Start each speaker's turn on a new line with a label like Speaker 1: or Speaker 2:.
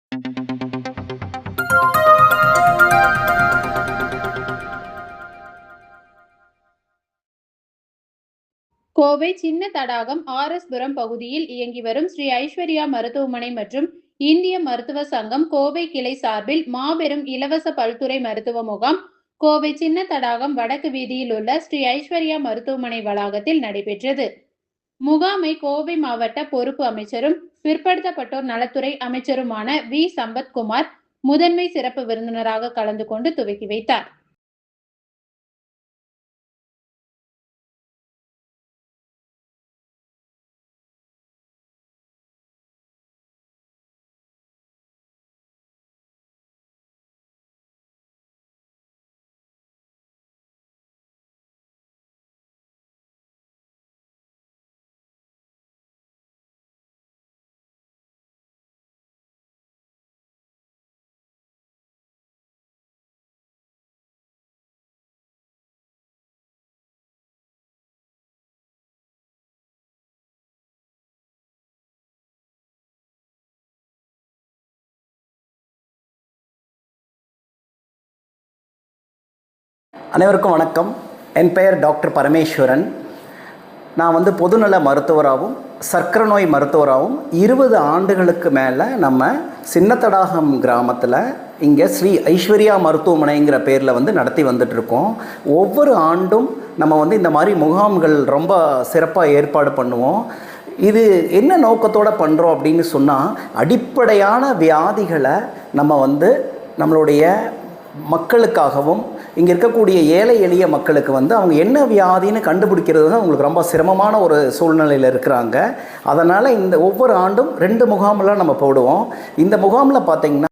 Speaker 1: கோவை சின்ன தடாகம் ஆர்.எஸ்.புரம் பகுதியில் இயங்கி வரும் ஸ்ரீ ஐஸ்வர்யா மருத்துவமனை மற்றும் இந்திய மருத்துவ சங்கம் கோவை கிளை சார்பில் மாபெரும் இலவச பல்துறை மருத்துவ முகாம் கோவை சின்ன தடாகம் வடக்கு வீதியில் உள்ள ஸ்ரீ ஐஸ்வர்யா மருத்துவமனை வளாகத்தில் நடைபெற்றது. முகாமை கோவை மாவட்ட பொறுப்பு அமைச்சரும் பிற்படுத்தப்பட்டோர் நலத்துறை அமைச்சருமான வி. சம்பத்குமார் முதன்மை சிறப்பு விருந்தினராக கலந்து கொண்டு துவக்கி வைத்தார்.
Speaker 2: அனைவருக்கும் வணக்கம். என் பெயர் டாக்டர் பரமேஸ்வரன். நான் பொதுநல மருத்துவராகவும் சர்க்கரை நோய் மருத்துவராகவும் 20 ஆண்டுகளுக்கு மேலே நம்ம சின்னத்தடாகம் கிராமத்தில் இங்கே ஸ்ரீ ஐஸ்வர்யா மருத்துவமனைங்கிற பேரில் நடத்தி வந்துட்ருக்கோம். ஒவ்வொரு ஆண்டும் நம்ம இந்த மாதிரி முகாம்கள் ரொம்ப சிறப்பாக ஏற்பாடு பண்ணுவோம். இது என்ன நோக்கத்தோடு பண்ணுறோம் அப்படின்னு சொன்னால், அடிப்படையான வியாதிகளை நம்ம நம்மளுடைய மக்களுக்காகவும் இங்கே இருக்கக்கூடிய ஏழை எளிய மக்களுக்கு அவங்க என்ன வியாதின்னு கண்டுபிடிக்கிறது தான் அவங்களுக்கு ரொம்ப சிரமமான ஒரு சூழ்நிலையில் இருக்கிறாங்க. அதனால் ஒவ்வொரு ஆண்டும் 2 முகாமெலாம் நம்ம போடுவோம். இந்த முகாமில் பார்த்திங்கன்னா